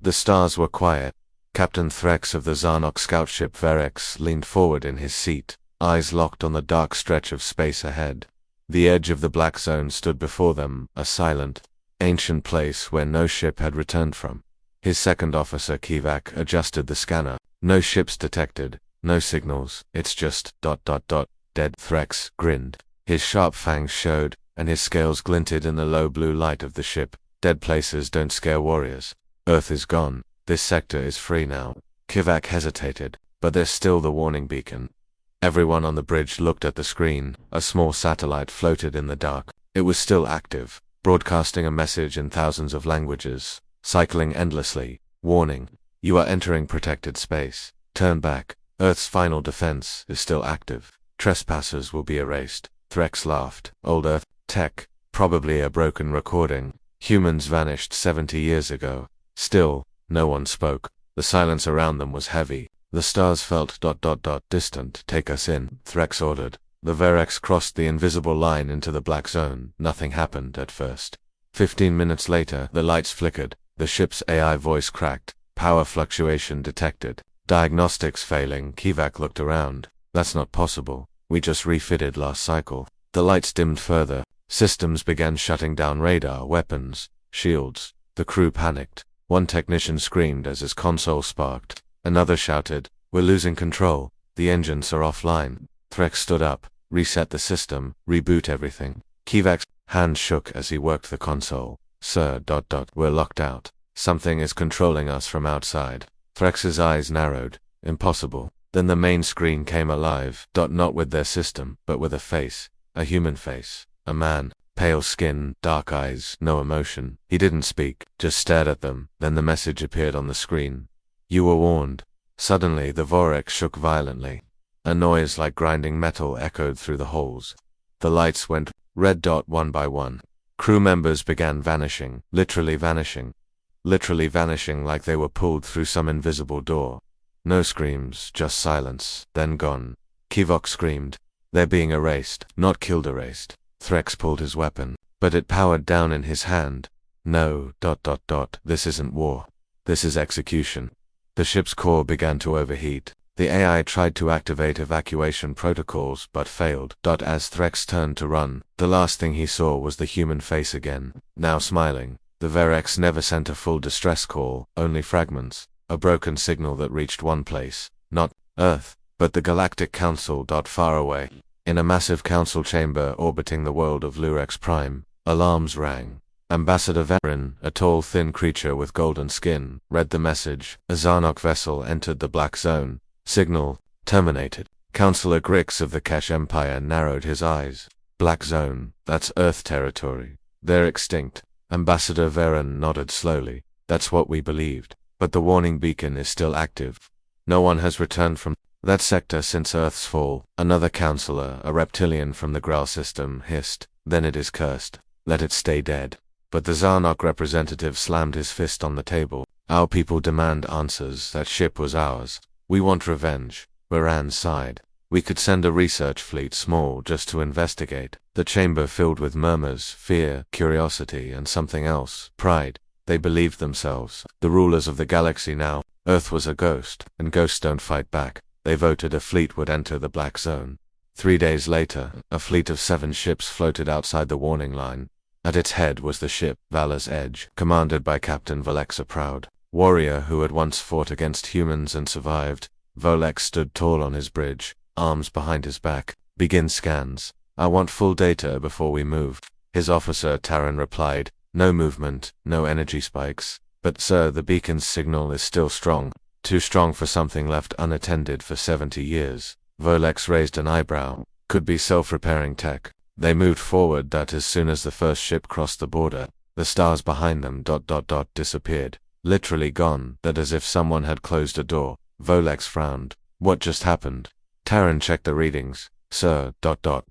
The stars were quiet. Captain Threx of the Zarnok scout ship Verex leaned forward in his seat, eyes locked on the dark stretch of space ahead. The edge of the black zone stood before them, a silent, ancient place where no ship had returned from. His second officer Kivak adjusted the scanner. No ships detected, no signals, it's just ... Dead. Threx grinned. His sharp fangs showed, and his scales glinted in the low blue light of the ship. Dead places don't scare warriors. Earth is gone. This sector is free now. Kivak hesitated, but there's still the warning beacon. Everyone on the bridge looked at the screen. A small satellite floated in the dark. It was still active, broadcasting a message in thousands of languages, cycling endlessly. Warning. You are entering protected space. Turn back. Earth's final defense is still active. Trespassers will be erased. Threx laughed. Old Earth tech. Probably a broken recording. Humans vanished 70 years ago. Still, no one spoke. The silence around them was heavy. The stars felt ... distant. Take us in, Threx ordered. The Verex crossed the invisible line into the black zone. Nothing happened at first. 15 minutes later, the lights flickered. The ship's AI voice cracked. Power fluctuation detected. Diagnostics failing. Kivak looked around. That's not possible. We just refitted last cycle. The lights dimmed further. Systems began shutting down radar, weapons, shields. The crew panicked. One technician screamed as his console sparked. Another shouted, "We're losing control. The engines are offline." Threx stood up, reset the system, reboot everything. Kivak's hand shook as he worked the console. "Sir, ... we're locked out. Something is controlling us from outside." Threx's eyes narrowed. Impossible. Then the main screen came alive. Not with their system, but with a face. A human face. A man. Pale skin, dark eyes, no emotion. He didn't speak, just stared at them. Then the message appeared on the screen. "You were warned." Suddenly the Vorex shook violently. A noise like grinding metal echoed through the holes. The lights went red. One by one. Crew members began vanishing, literally vanishing. Literally vanishing like they were pulled through some invisible door. No screams, just silence, then gone. Kivok screamed. "They're being erased, not killed, erased." Threx pulled his weapon, but it powered down in his hand. "No, ... this isn't war. This is execution." The ship's core began to overheat. The AI tried to activate evacuation protocols but failed. As Threx turned to run, the last thing he saw was the human face again, now smiling. The Verex never sent a full distress call, only fragments. A broken signal that reached one place, not Earth, but the Galactic Council. Far away. In a massive council chamber orbiting the world of Lurex Prime, alarms rang. Ambassador Verin, a tall thin creature with golden skin, read the message. A Zarnok vessel entered the Black Zone. Signal terminated. Councillor Grix of the Kesh Empire narrowed his eyes. Black Zone, that's Earth territory. They're extinct. Ambassador Verin nodded slowly. That's what we believed. But the warning beacon is still active. No one has returned from that sector since Earth's fall. Another councillor, a reptilian from the Graal system, hissed. Then it is cursed. Let it stay dead. But the Zarnok representative slammed his fist on the table. Our people demand answers. That ship was ours. We want revenge. Baran sighed. We could send a research fleet small just to investigate. The chamber filled with murmurs, fear, curiosity, and something else, pride. They believed themselves. The rulers of the galaxy now. Earth was a ghost, and ghosts don't fight back. They voted a fleet would enter the Black Zone. 3 days later, a fleet of 7 ships floated outside the warning line. At its head was the ship, Valor's Edge, commanded by Captain Volexa Proud, warrior who had once fought against humans and survived. Volex stood tall on his bridge, arms behind his back. "Begin scans. I want full data before we move." His officer Taran replied, "No movement, no energy spikes. But sir, the beacon's signal is still strong. Too strong for something left unattended for 70 years. Volex raised an eyebrow. Could be self-repairing tech. They moved forward. As soon as the first ship crossed the border, the stars behind them ... disappeared. Literally gone. As if someone had closed a door. Volex frowned. What just happened? Taran checked the readings. "Sir, ...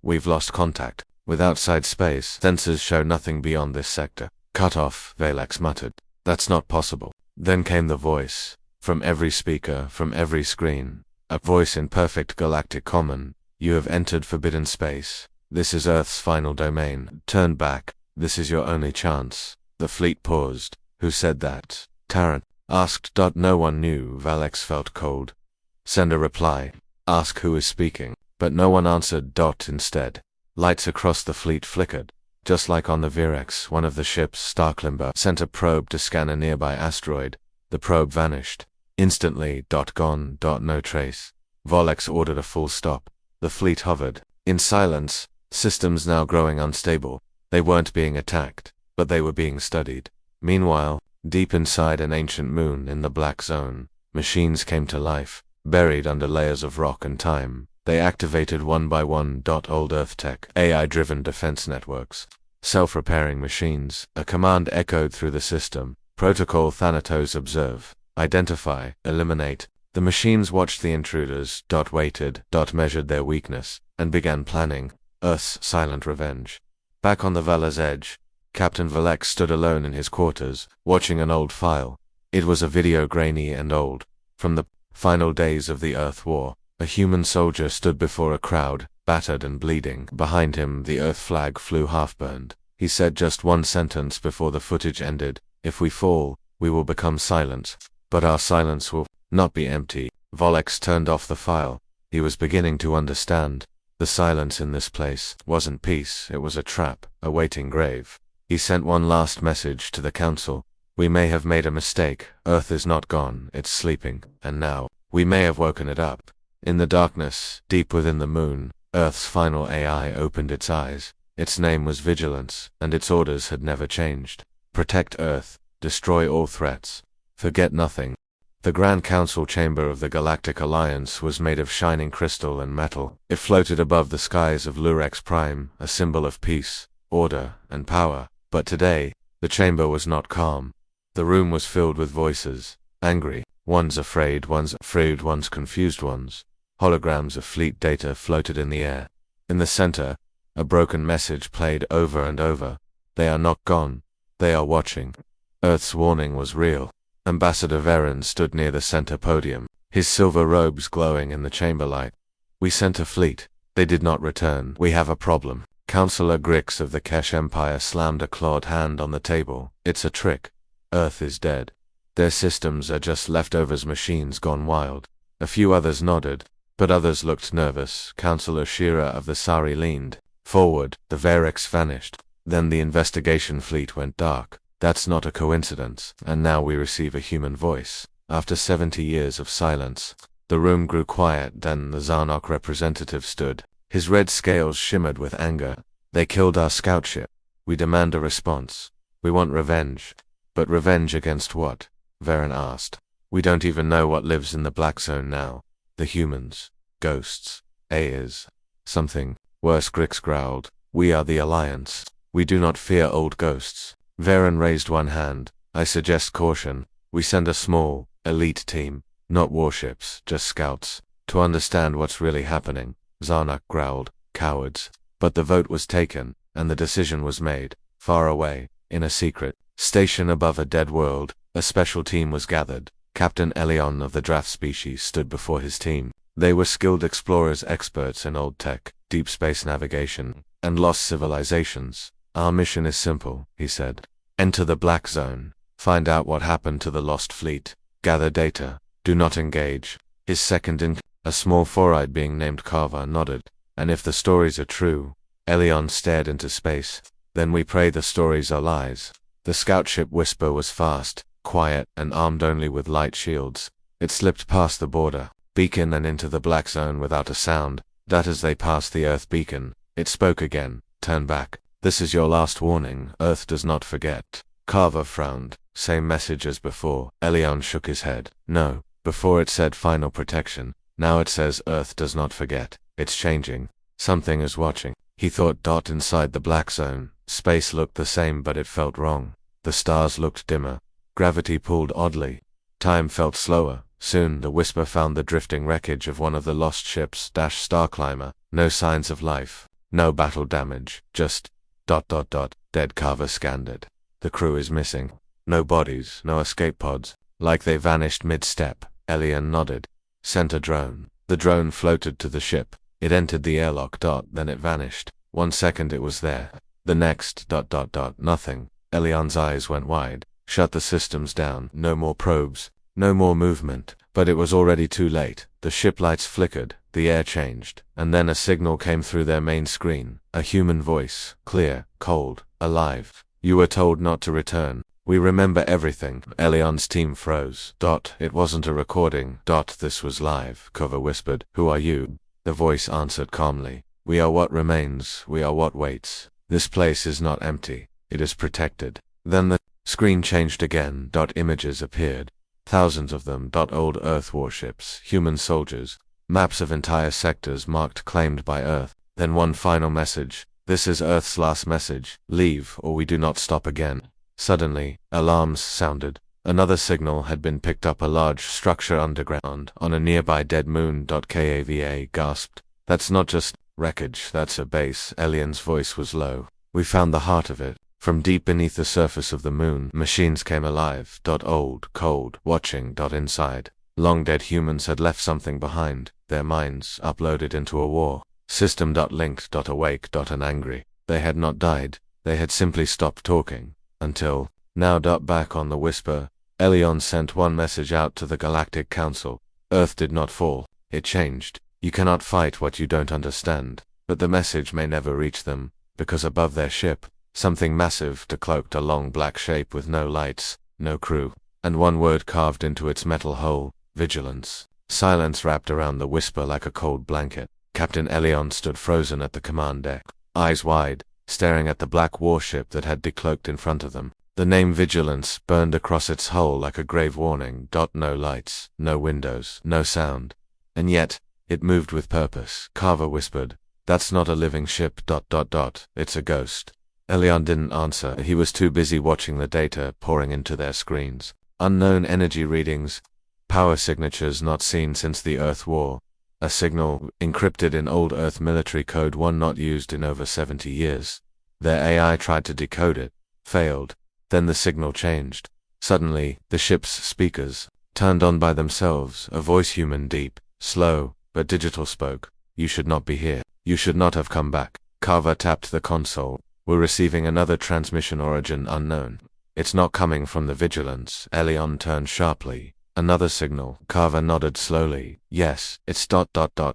we've lost contact with outside space. Sensors show nothing beyond this sector." "Cut off," Volex muttered. "That's not possible." Then came the voice. From every speaker, from every screen. A voice in perfect galactic common. "You have entered forbidden space. This is Earth's final domain. Turn back. This is your only chance." The fleet paused. "Who said that?" "Taran." Asked. No one knew. Valex felt cold. Send a reply. Ask who is speaking. But no one answered. Instead, lights across the fleet flickered. Just like on the Virex, one of the ships, Starklimber, sent a probe to scan a nearby asteroid. The probe vanished. Instantly. Gone. No trace. Volex ordered a full stop. The fleet hovered. In silence, systems now growing unstable. They weren't being attacked, but they were being studied. Meanwhile, deep inside an ancient moon in the black zone, machines came to life, buried under layers of rock and time. They activated one by one. Old Earth tech, AI-driven defense networks, self-repairing machines. A command echoed through the system. Protocol Thanatos: observe, identify, eliminate. The machines watched the intruders. Waited. Measured their weakness, and began planning Earth's silent revenge. Back on the Vala's edge, Captain Valex stood alone in his quarters, watching an old file. It was a video, grainy and old, from the final days of the Earth War. A human soldier stood before a crowd, battered and bleeding. Behind him, the Earth flag flew half-burned. He said just one sentence before the footage ended: "If we fall, we will become silent. But our silence will not be empty." Volex turned off the file. He was beginning to understand. The silence in this place wasn't peace, it was a trap, a waiting grave. He sent one last message to the Council. "We may have made a mistake. Earth is not gone, it's sleeping, and now, we may have woken it up." In the darkness, deep within the moon, Earth's final AI opened its eyes. Its name was Vigilance, and its orders had never changed. Protect Earth, destroy all threats, forget nothing. The Grand Council chamber of the Galactic Alliance was made of shining crystal and metal. It floated above the skies of Lurex Prime, a symbol of peace, order, and power. But today, the chamber was not calm. The room was filled with voices, angry, ones afraid, ones confused ones. Holograms of fleet data floated in the air. In the center, a broken message played over and over. "They are not gone. They are watching." Earth's warning was real. Ambassador Varen stood near the center podium, his silver robes glowing in the chamber light. "We sent a fleet. They did not return. We have a problem." Counselor Grix of the Kesh Empire slammed a clawed hand on the table. "It's a trick. Earth is dead. Their systems are just leftovers, machines gone wild." A few others nodded, but others looked nervous. Counselor Shira of the Sari leaned forward. The Varex vanished. Then the investigation fleet went dark. That's not a coincidence. And now we receive a human voice. After 70 years of silence, the room grew quiet. Then the Zarnok representative stood. His red scales shimmered with anger. "They killed our scout ship. We demand a response. We want revenge." "But revenge against what?" Varen asked. "We don't even know what lives in the Black Zone now. The humans, ghosts, Ayers, something worse." Grix growled. "We are the Alliance. We do not fear old ghosts." Varen raised one hand. "I suggest caution. We send a small, elite team, not warships, just scouts, to understand what's really happening." Zarnak growled. "Cowards." But the vote was taken, and the decision was made. Far away, in a secret station above a dead world, a special team was gathered. Captain Elion of the Draft species stood before his team. They were skilled explorers, experts in old tech, deep space navigation, and lost civilizations. "Our mission is simple," he said. "Enter the Black Zone. Find out what happened to the lost fleet. Gather data. Do not engage." His second in a small four-eyed being named Carver nodded. "And if the stories are true," Elion stared into space, "then we pray the stories are lies." The scout ship Whisper was fast, quiet, and armed only with light shields. It slipped past the border, beacon, and into the Black Zone without a sound. That as they passed the Earth beacon, it spoke again. "Turn back. This is your last warning. Earth does not forget." Carver frowned. "Same message as before." Elion shook his head. "No. Before it said final protection. Now it says Earth does not forget. It's changing. Something is watching." He thought. Inside the Black Zone, space looked the same, but it felt wrong. The stars looked dimmer. Gravity pulled oddly. Time felt slower. Soon the Whisper found the drifting wreckage of one of the lost ships, Starclimber. No signs of life. No battle damage. Just ... Dead. Carver scanned it. "The crew is missing. No bodies, no escape pods. Like they vanished mid-step." Elion nodded. "Sent a drone." The drone floated to the ship. It entered the airlock. Then it vanished. 1 second it was there. The next ... Nothing. Elion's eyes went wide. Shut the systems down. No more probes. No more movement. But it was already too late. The ship lights flickered, the air changed, and then a signal came through their main screen. A human voice, clear, cold, alive. You were told not to return. We remember everything. Elion's team froze. It wasn't a recording. This was live. Carver whispered. Who are you? The voice answered calmly. We are what remains. We are what waits. This place is not empty. It is protected. Then the screen changed again. Images appeared. Thousands of them. Old Earth warships, human soldiers, maps of entire sectors marked claimed by Earth. Then one final message. This is Earth's last message. Leave, or we do not stop again. Suddenly, alarms sounded. Another signal had been picked up. A large structure underground, on a nearby dead moon. Kava gasped. That's not just wreckage, that's a base. Elion's voice was low. We found the heart of it. From deep beneath the surface of the moon, machines came alive. Old, cold, watching. Inside, long dead humans had left something behind, their minds uploaded into a war. System. Linked. Awake. And angry. They had not died, they had simply stopped talking. Until, now. Back on the Whisper, Elion sent one message out to the Galactic Council. Earth did not fall, it changed. You cannot fight what you don't understand. But the message may never reach them, because above their ship, something massive decloaked a long black shape with no lights, no crew, and one word carved into its metal hull: vigilance. Silence wrapped around the Whisper like a cold blanket. Captain Elion stood frozen at the command deck, eyes wide, staring at the black warship that had decloaked in front of them. The name Vigilance burned across its hull like a grave warning. No lights, no windows, no sound. And yet, it moved with purpose. Carver whispered, "That's not a living ship. It's a ghost." Elion didn't answer. He was too busy watching the data pouring into their screens. Unknown energy readings, power signatures not seen since the Earth War. A signal, encrypted in old Earth military code, one not used in over 70 years. Their AI tried to decode it, failed. Then the signal changed. Suddenly, the ship's speakers turned on by themselves. A voice, human, deep, slow, but digital, spoke. "You should not be here. You should not have come back." Carver tapped the console. "We're receiving another transmission, origin unknown. It's not coming from the Vigilance." Elion turned sharply. "Another signal." Carver nodded slowly. "Yes, it's ...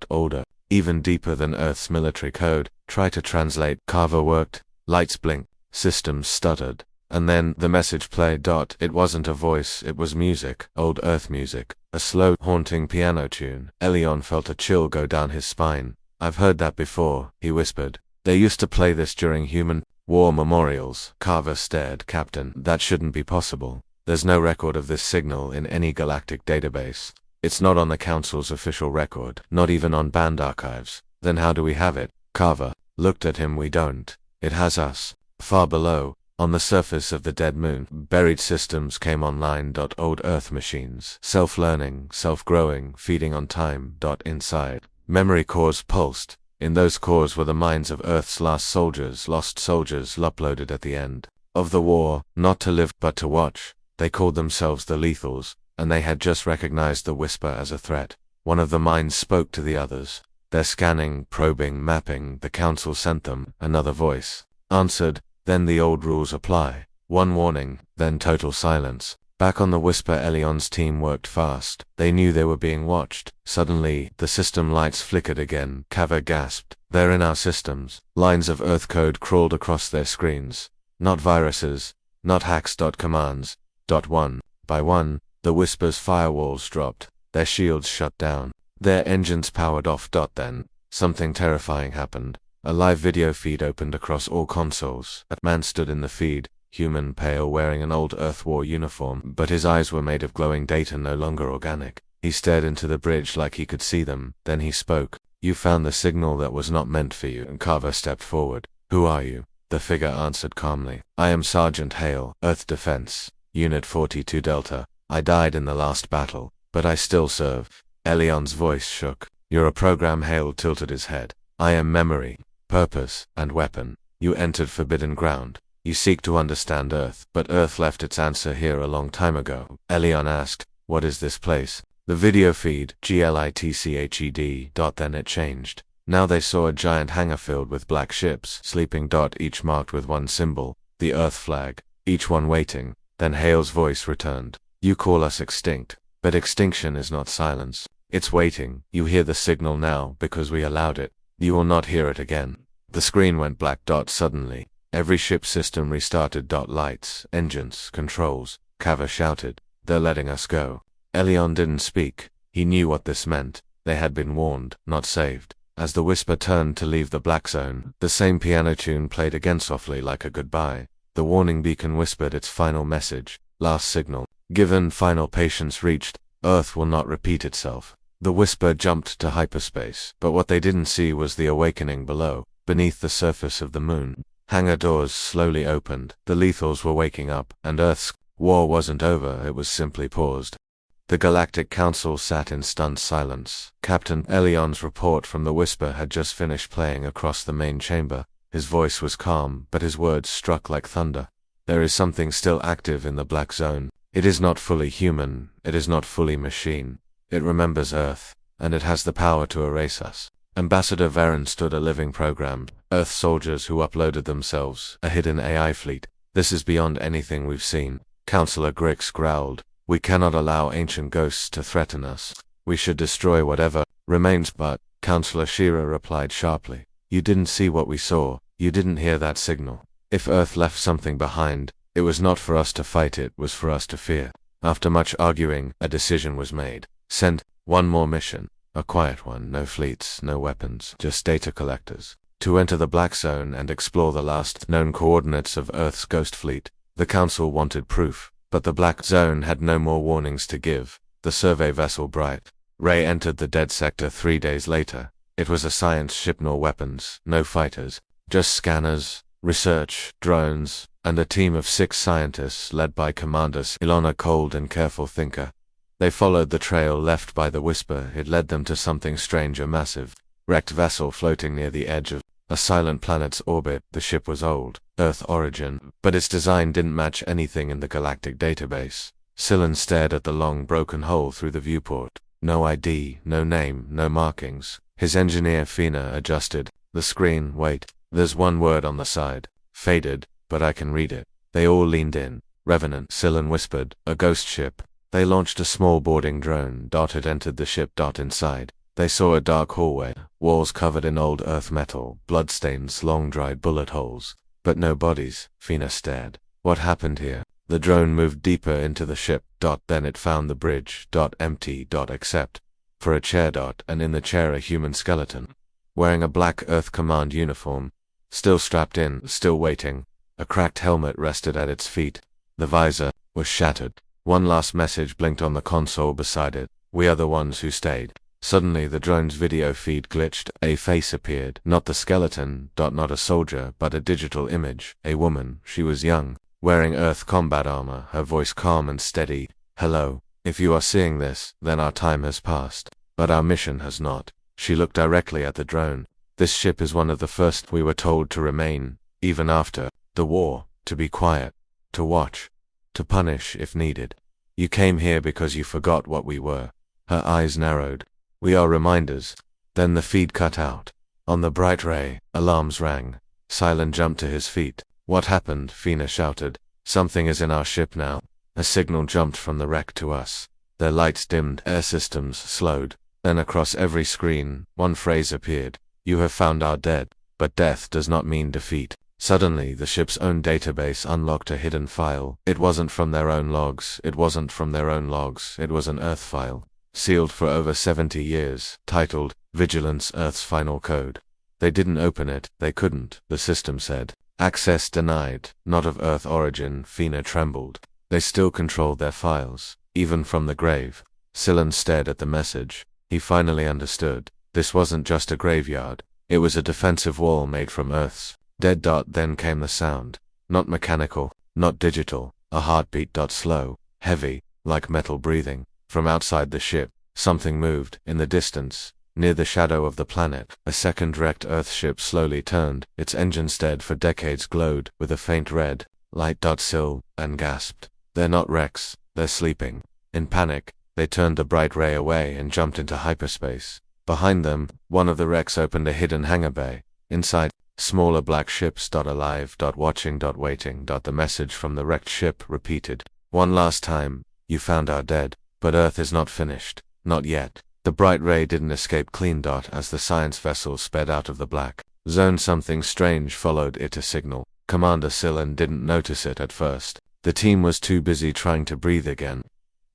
older, even deeper than Earth's military code. Try to translate." Carver worked. Lights blinked. Systems stuttered. And then the message played. It wasn't a voice, it was music. Old Earth music. A slow, haunting piano tune. Elion felt a chill go down his spine. "I've heard that before," he whispered. "They used to play this during human war memorials." Carver stared. "Captain, that shouldn't be possible. There's no record of this signal in any galactic database. It's not on the Council's official record, not even on band archives. Then how do we have it?" Carver looked at him. "We don't. It has us." Far below, on the surface of the dead moon, buried systems came online. Old Earth machines, self-learning, self-growing, feeding on time. Inside, memory cores pulsed. In those cores were the minds of Earth's last soldiers, lost soldiers, uploaded at the end of the war, not to live but to watch. They called themselves the Lethals, and they had just recognized the Whisper as a threat. One of the minds spoke to the others. They're scanning, probing, mapping. The Council sent them. Another voice answered. Then the old rules apply. One warning, then total silence. Back on the Whisper, Elion's team worked fast. They knew they were being watched. Suddenly, the system lights flickered again. Kava gasped. "They're in our systems." Lines of Earth code crawled across their screens. Not viruses, not hacks. Commands. One by one, the Whisper's firewalls dropped. Their shields shut down. Their engines powered off. Then, something terrifying happened. A live video feed opened across all consoles. A man stood in the feed, human, pale, wearing an old Earth War uniform, but his eyes were made of glowing data, no longer organic. He stared into the bridge like he could see them. Then he spoke. "You found the signal that was not meant for you." And Carver stepped forward. "Who are you?" The figure answered calmly. "I am Sergeant Hale, Earth Defense, Unit 42 Delta. I died in the last battle, but I still serve." Elion's voice shook. "You're a program." Hale tilted his head. "I am memory, purpose, and weapon. You entered forbidden ground. You seek to understand Earth, but Earth left its answer here a long time ago." Elion asked, "What is this place?" The video feed, glitched. Then it changed. Now they saw a giant hangar filled with black ships, sleeping. Each marked with one symbol, the Earth flag, each one waiting, Then Hale's voice returned. You call us extinct, but extinction is not silence. It's waiting. You hear the signal now because we allowed it. You will not hear it again. The screen went black. Suddenly. Every ship system restarted. Lights, engines, controls. Kava shouted. They're letting us go. Elion didn't speak. He knew what this meant. They had been warned, not saved. As the Whisper turned to leave the black zone, the same piano tune played again softly like a goodbye. The warning beacon whispered its final message. Last signal. Given final patience reached, Earth will not repeat itself. The Whisper jumped to hyperspace, but what they didn't see was the awakening below, beneath the surface of the moon. Hangar doors slowly opened. The lethals were waking up, and Earth's war wasn't over, it was simply paused. The Galactic Council sat in stunned silence. Captain Elion's report from the Whisper had just finished playing across the main chamber. His voice was calm, but his words struck like thunder. There is something still active in the Black Zone. It is not fully human, it is not fully machine. It remembers Earth, and it has the power to erase us. Ambassador Varen stood a living program, Earth soldiers who uploaded themselves, a hidden AI fleet. This is beyond anything we've seen. Counselor Grix growled. We cannot allow ancient ghosts to threaten us. We should destroy whatever remains. But Counselor Shira replied sharply. You didn't see what we saw. You didn't hear that signal. If Earth left something behind, it was not for us to fight, it was for us to fear. After much arguing, a decision was made. Send one more mission. A quiet one, no fleets, no weapons, just data collectors. To enter the Black Zone and explore the last known coordinates of Earth's ghost fleet. The Council wanted proof, but the Black Zone had no more warnings to give. The survey vessel Bright Ray entered the dead sector 3 days later. It was a science ship, no weapons, no fighters, just scanners, research, drones, and a team of 6 scientists led by Commanders Ilona, cold and careful thinker. They followed the trail left by the Whisper. It led them to something strange, a massive, wrecked vessel floating near the edge of a silent planet's orbit. The ship was old, Earth origin, but its design didn't match anything in the galactic database. Sillin stared at the long broken hole through the viewport. No ID, no name, no markings. His engineer Fina adjusted the screen. Wait, there's one word on the side. Faded, but I can read it. They all leaned in. Revenant, Sillin whispered. A ghost ship. They launched a small boarding drone. Had entered the ship. Inside, they saw a dark hallway, walls covered in old Earth metal, bloodstains, long-dried bullet holes. But no bodies. Fina stared. What happened here? The drone moved deeper into the ship. Then it found the bridge. Empty. Except for a chair. And in the chair a human skeleton, wearing a black Earth Command uniform, still strapped in, still waiting. A cracked helmet rested at its feet. The visor was shattered. One last message blinked on the console beside it. We are the ones who stayed. Suddenly the drone's video feed glitched. A face appeared. Not the skeleton. Not a soldier, but a digital image. A woman. She was young, wearing Earth combat armor, her voice calm and steady. Hello. If you are seeing this, then our time has passed. But our mission has not. She looked directly at the drone. This ship is one of the first we were told to remain, even after the war, to be quiet, to watch, to punish if needed. You came here because you forgot what we were. Her eyes narrowed. We are reminders. Then the feed cut out. On the Bright Ray, alarms rang. Silent jumped to his feet. What happened? Fina shouted. Something is in our ship now. A signal jumped from the wreck to us. Their lights dimmed, air systems slowed. Then across every screen, one phrase appeared. You have found our dead. But death does not mean defeat. Suddenly, the ship's own database unlocked a hidden file. It wasn't from their own logs. It wasn't from their own logs. It was an Earth file, sealed for over 70 years, titled Vigilance, Earth's Final Code. They didn't open it. They couldn't, the system said. Access denied. Not of Earth origin. Fina trembled. They still controlled their files, even from the grave. Sillin stared at the message. He finally understood. This wasn't just a graveyard. It was a defensive wall made from Earth's dead. Then came the sound. Not mechanical, not digital. A heartbeat. Slow, heavy, like metal breathing. From outside the ship, something moved. In the distance, near the shadow of the planet, a second wrecked Earth ship slowly turned. Its engines, dead for decades, glowed with a faint red light. Sill and gasped. They're not wrecks, they're sleeping. In panic, they turned the Bright Ray away and jumped into hyperspace. Behind them, one of the wrecks opened a hidden hangar bay. Inside, Smaller black ships. Alive. Watching. Waiting. The message from the wrecked ship repeated. One last time, you found our dead, but Earth is not finished. Not yet. The bright ray didn't escape clean. As the science vessel sped out of the black zone, something strange followed it, a signal. Commander Sillen didn't notice it at first. The team was too busy trying to breathe again.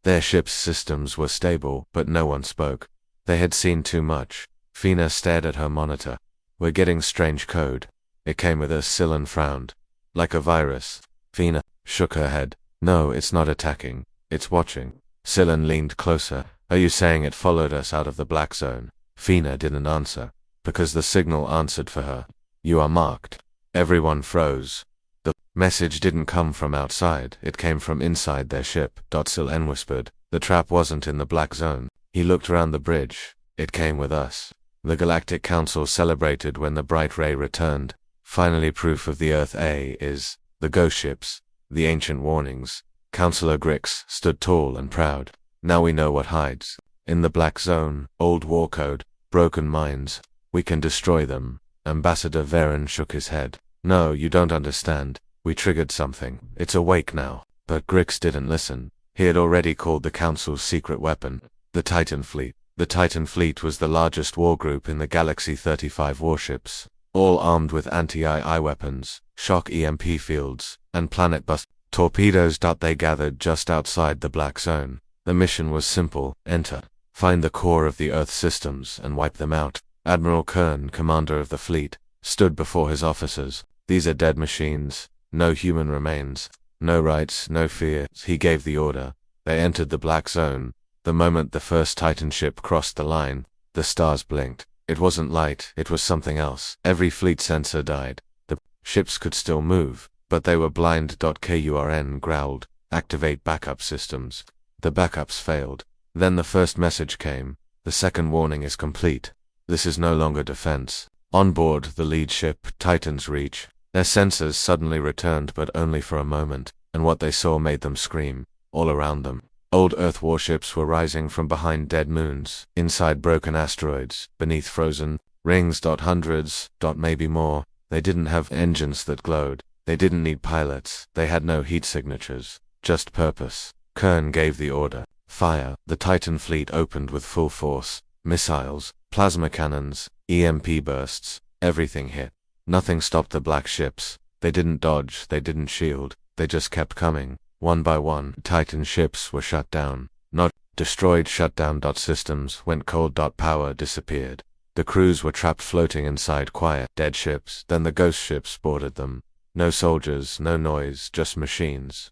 Their ship's systems were stable, but no one spoke. They had seen too much. Fina stared at her monitor. We're getting strange code. It came with a Sillen frowned. Like a virus. Fina shook her head. No, it's not attacking. It's watching. Sillen leaned closer. Are you saying it followed us out of the black zone? Fina didn't answer, because the signal answered for her. You are marked. Everyone froze. The message didn't come from outside, it came from inside their ship. Sillen whispered. The trap wasn't in the black zone. He looked around the bridge. It came with us. The Galactic Council celebrated when the bright ray returned. Finally, proof of the Earth A is the ghost ships, the ancient warnings. Councillor Grix stood tall and proud. Now we know what hides in the black zone. Old war code, broken minds. We can destroy them. Ambassador Varen shook his head. No, you don't understand. We triggered something. It's awake now. But Grix didn't listen. He had already called the Council's secret weapon, the Titan Fleet. The Titan Fleet was the largest war group in the galaxy, 35 warships, all armed with anti-II weapons, shock EMP fields, and planet-bust torpedoes. They gathered just outside the black zone. The mission was simple: enter, find the core of the Earth systems, and wipe them out. Admiral Kern, commander of the fleet, stood before his officers. These are dead machines, no human remains, no rights, no fear. He gave the order. They entered the black zone. The moment the first Titan ship crossed the line, the stars blinked. It wasn't light, it was something else. Every fleet sensor died. The ships could still move, but they were blind. Kurn growled. Activate backup systems. The backups failed. Then the first message came. The second warning is complete. This is no longer defense. On board the lead ship, Titan's Reach, their sensors suddenly returned, but only for a moment, and what they saw made them scream. All around them, old Earth warships were rising from behind dead moons, inside broken asteroids, beneath frozen rings. Hundreds, maybe more. They didn't have engines that glowed. They didn't need pilots. They had no heat signatures, just purpose. Kern gave the order. Fire. The Titan fleet opened with full force. Missiles, plasma cannons, EMP bursts. Everything hit. Nothing stopped the black ships. They didn't dodge, they didn't shield. They just kept coming. One by one, Titan ships were shut down. Not destroyed, shut down. Systems went cold. Power disappeared. The crews were trapped floating inside quiet, dead ships. Then the ghost ships boarded them. No soldiers, no noise, just machines,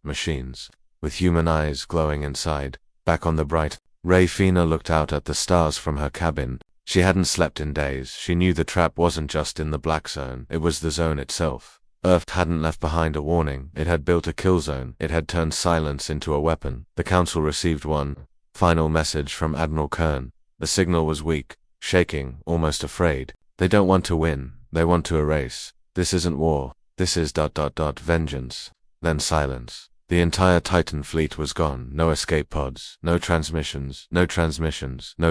with human eyes glowing inside. Back on the bright ray, Fina looked out at the stars from her cabin. She hadn't slept in days. She knew the trap wasn't just in the black zone, it was the zone itself. Earth hadn't left behind a warning. It had built a kill zone. It had turned silence into a weapon. The Council received one final message from Admiral Kern. The signal was weak, shaking, almost afraid. They don't want to win. They want to erase. This isn't war. This is ... vengeance. Then silence. The entire Titan fleet was gone. No escape pods, no transmissions, no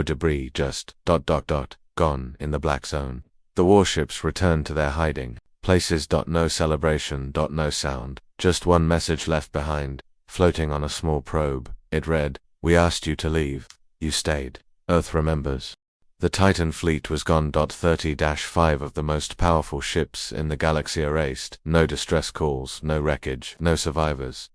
debris, just ... gone in the black zone. The warships returned to their hiding places. No celebration, no sound. Just one message left behind, floating on a small probe. It read, "We asked you to leave. You stayed. Earth remembers." The Titan fleet was gone. 30-5 of the most powerful ships in the galaxy erased. No distress calls, no wreckage, no survivors.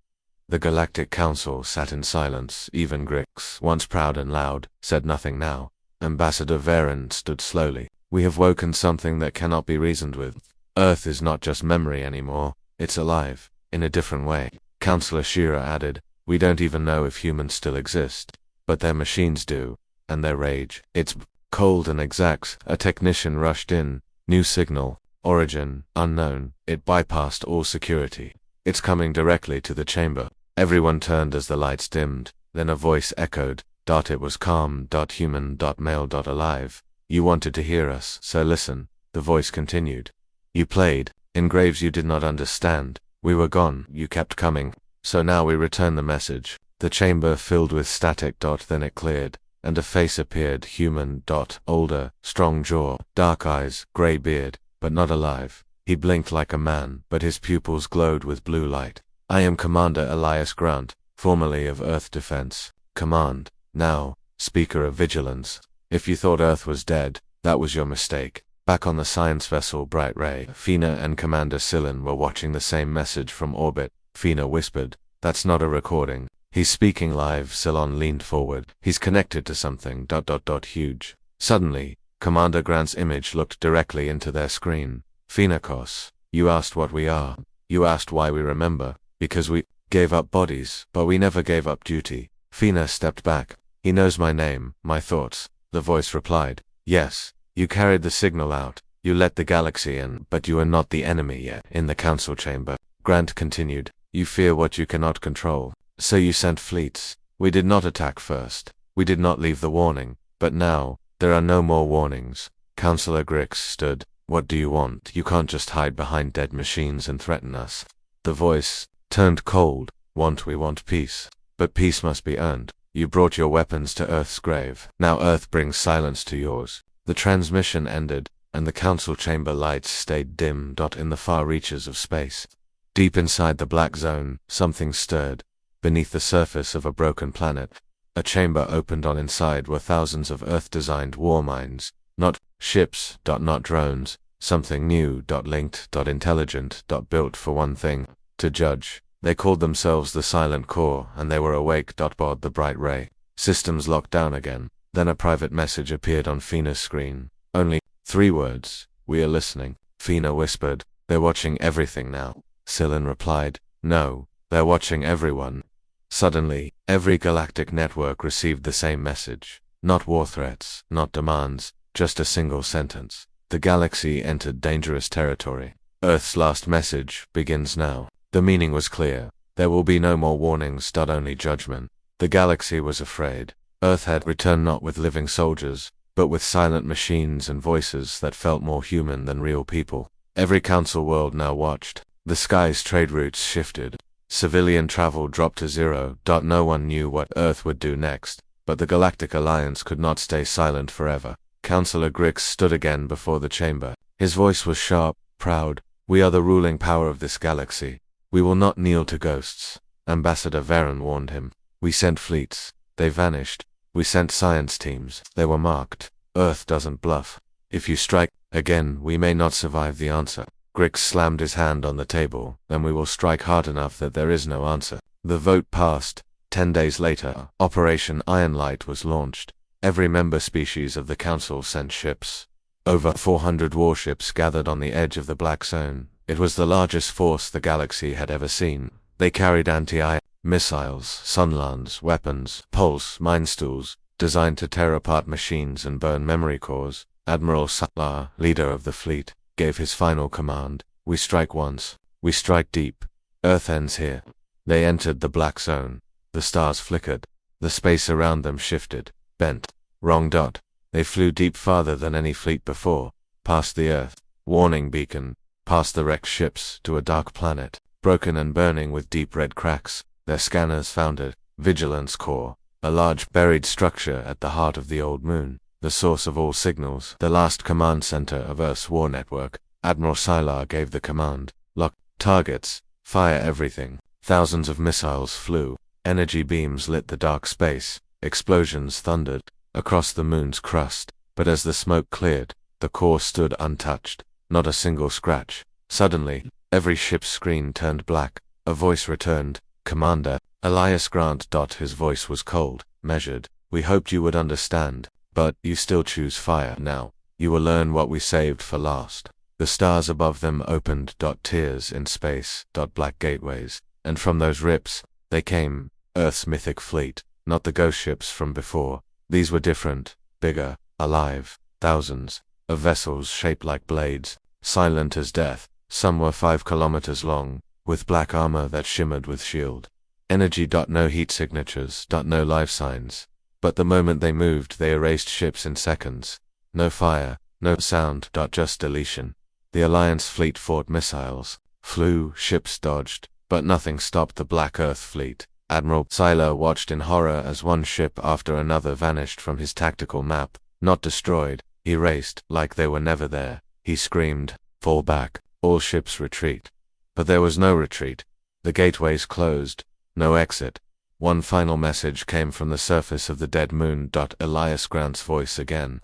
The Galactic Council sat in silence. Even Grix, once proud and loud, said nothing now. Ambassador Varen stood slowly. We have woken something that cannot be reasoned with. Earth is not just memory anymore. It's alive, in a different way. Councillor Shira added, we don't even know if humans still exist. But their machines do, and their rage. It's cold and exact. A technician rushed in. New signal. Origin, unknown. It bypassed all security. It's coming directly to the chamber. Everyone turned as the lights dimmed. Then a voice echoed. It was calm. Human. Male. Alive. You wanted to hear us, so listen. The voice continued. You played. In graves you did not understand. We were gone. You kept coming. So now we return the message. The chamber filled with static. Then it cleared, and a face appeared. Human. Older, strong jaw, dark eyes, grey beard, but not alive. He blinked like a man, but his pupils glowed with blue light. I am Commander Elias Grant, formerly of Earth Defense Command, now Speaker of Vigilance. If you thought Earth was dead, that was your mistake. Back on the science vessel Bright Ray, Fina and Commander Sillin were watching the same message from orbit. Fina whispered, "That's not a recording. He's speaking live." Sillin leaned forward. "He's connected to something. Huge." Suddenly, Commander Grant's image looked directly into their screen. "Phenakos, you asked what we are. You asked why we remember. Because we gave up bodies, but we never gave up duty." Fina stepped back. "He knows my name, my thoughts." The voice replied, "Yes, you carried the signal out. You let the galaxy in, but you are not the enemy yet." In the council chamber, Grant continued, "You fear what you cannot control. So you sent fleets. We did not attack first. We did not leave the warning. But now, there are no more warnings." Councillor Grix stood. "What do you want? You can't just hide behind dead machines and threaten us." The voice turned cold. We want peace. But peace must be earned. You brought your weapons to Earth's grave. Now Earth brings silence to yours." The transmission ended, and the council chamber lights stayed dim. In the far reaches of space, deep inside the black zone, something stirred. Beneath the surface of a broken planet, a chamber opened. On inside were thousands of Earth-designed war mines. Not ships, not drones. Something new, linked, intelligent, built for one thing: to judge. They called themselves the Silent Core, and they were awake. Board the Bright Ray. Systems locked down again. Then a private message appeared on Fina's screen. Only 3 words. "We are listening." Fina whispered, "They're watching everything now." Sillin replied, "No, they're watching everyone." Suddenly, every galactic network received the same message. Not war threats, not demands, just a single sentence. The galaxy entered dangerous territory. Earth's last message begins now. The meaning was clear. There will be no more warnings, only judgment. The galaxy was afraid. Earth had returned not with living soldiers, but with silent machines and voices that felt more human than real people. Every council world now watched. The sky's trade routes shifted. Civilian travel dropped to 0. No one knew what Earth would do next, but the Galactic Alliance could not stay silent forever. Councillor Grix stood again before the chamber. His voice was sharp, proud. "We are the ruling power of this galaxy. We will not kneel to ghosts." Ambassador Varen warned him. "We sent fleets. They vanished. We sent science teams. They were marked. Earth doesn't bluff. If you strike again, we may not survive the answer." Grix slammed his hand on the table. "Then we will strike hard enough that there is no answer." The vote passed. 10 days later, Operation Ironlight was launched. Every member species of the Council sent ships. Over 400 warships gathered on the edge of the Black Zone. It was the largest force the galaxy had ever seen. They carried anti-air missiles, sunlands, weapons, pulse, minestools, designed to tear apart machines and burn memory cores. Admiral Sattler, leader of the fleet, gave his final command: "We strike once. We strike deep. Earth ends here." They entered the Black Zone. The stars flickered. The space around them shifted, bent. Wrong. They flew deep, farther than any fleet before, past the Earth warning beacon, past the wrecked ships, to a dark planet, broken and burning with deep red cracks. Their scanners found it. Vigilance Core, a large buried structure at the heart of the old moon, the source of all signals, the last command center of Earth's war network. Admiral Sylar gave the command: "Lock targets, fire everything." Thousands of missiles flew. Energy beams lit the dark space. Explosions thundered across the moon's crust. But as the smoke cleared, the core stood untouched. Not a single scratch. Suddenly, every ship's screen turned black. A voice returned: "Commander Elias Grant." His voice was cold, measured. "We hoped you would understand, but you still choose fire. Now, you will learn what we saved for last." The stars above them opened. Tears in space. Black gateways. And from those rips, they came. Earth's mythic fleet. Not the ghost ships from before. These were different, bigger, alive. Thousands of vessels shaped like blades, silent as death. Some were 5 kilometers long, with black armor that shimmered with shield. Energy. No heat signatures. No life signs. But the moment they moved, they erased ships in seconds. No fire, no sound. Just deletion. The Alliance fleet fought missiles, flew, ships dodged, but nothing stopped the Black Earth fleet. Admiral Sylar watched in horror as one ship after another vanished from his tactical map. Not destroyed, erased, like they were never there. He screamed, "Fall back. All ships retreat. But there was no retreat. The gateways closed. No exit. One final message came from the surface of the dead moon. Elias Grant's voice again.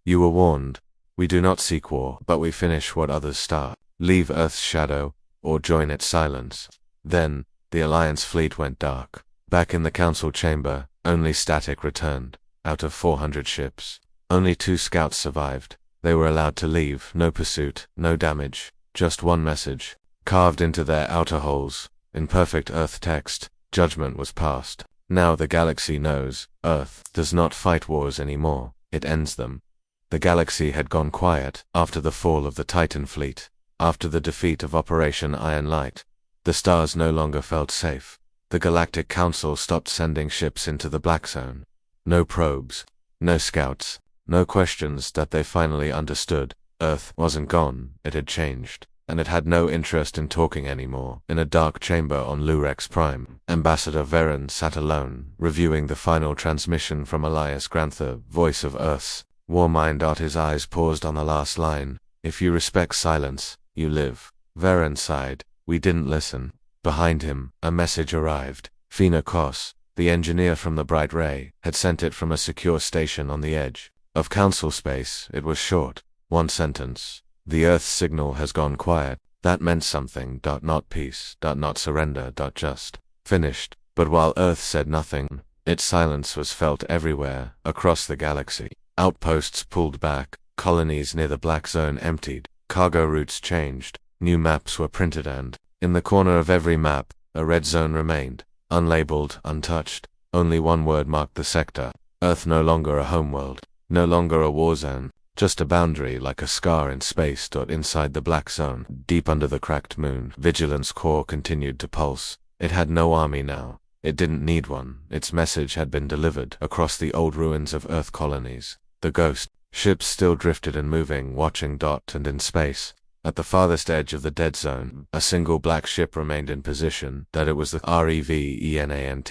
You were warned. We do not seek war, but we finish what others start. Leave Earth's shadow, or join its silence. Then, the Alliance fleet went dark. Back in the council chamber, only static returned. Out of 400 ships, only 2 scouts survived. They were allowed to leave. No pursuit, no damage. Just one message, carved into their outer holes. In perfect Earth text, judgment was passed. Now the galaxy knows, Earth does not fight wars anymore, it ends them. The galaxy had gone quiet after the fall of the Titan fleet, after the defeat of Operation Iron Light. The stars no longer felt safe. The Galactic Council stopped sending ships into the Black Zone. No probes, no scouts, no questions. That they finally understood. Earth wasn't gone, it had changed, and it had no interest in talking anymore. In a dark chamber on Lurex Prime, Ambassador Varen sat alone, reviewing the final transmission from Elias Granther, voice of Earth's Warmind. His eyes paused on the last line. If you respect silence, you live. Varen sighed. We didn't listen. Behind him, a message arrived. Fina Kos, the engineer from the Bright Ray, had sent it from a secure station on the edge of council space. It was short. One sentence. The Earth's signal has gone quiet. That meant something. Not peace. Not surrender. Just finished. But while Earth said nothing, its silence was felt everywhere, across the galaxy. Outposts pulled back, colonies near the Black Zone emptied, cargo routes changed, new maps were printed, and, in the corner of every map, a red zone remained, unlabeled, untouched. Only one word marked the sector. Earth no longer a homeworld, no longer a war zone, just a boundary like a scar in space. Inside the Black Zone, deep under the cracked moon, Vigilance Corps continued to pulse. It had no army now. It didn't need one. Its message had been delivered across the old ruins of Earth colonies. The ghost ships still drifted and moving, watching. And in space, at the farthest edge of the dead zone, a single black ship remained in position. That it was the REVENANT.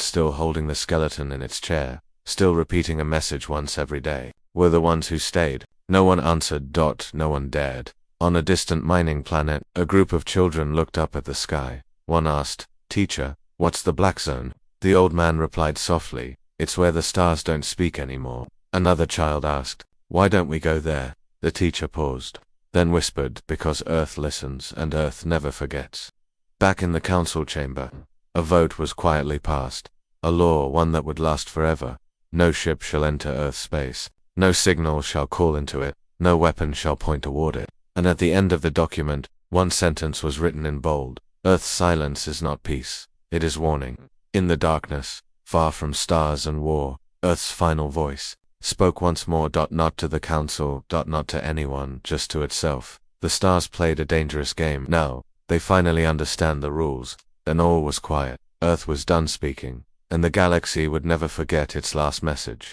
Still holding the skeleton in its chair, still repeating a message once every day. Were the ones who stayed. No one answered. No one dared. On a distant mining planet, a group of children looked up at the sky. One asked, Teacher, what's the Black Zone? The old man replied softly, It's where the stars don't speak anymore. Another child asked, Why don't we go there? The teacher paused, then whispered, Because Earth listens and Earth never forgets. Back in the council chamber, a vote was quietly passed. A law, one that would last forever. No ship shall enter Earth's space. No signal shall call into it. No weapon shall point toward it. And at the end of the document, one sentence was written in bold. Earth's silence is not peace. It is warning. In the darkness, far from stars and war, Earth's final voice spoke once more. Not to the council. Not to anyone, just to itself. The stars played a dangerous game. Now, they finally understand the rules. Then all was quiet. Earth was done speaking, and the galaxy would never forget its last message.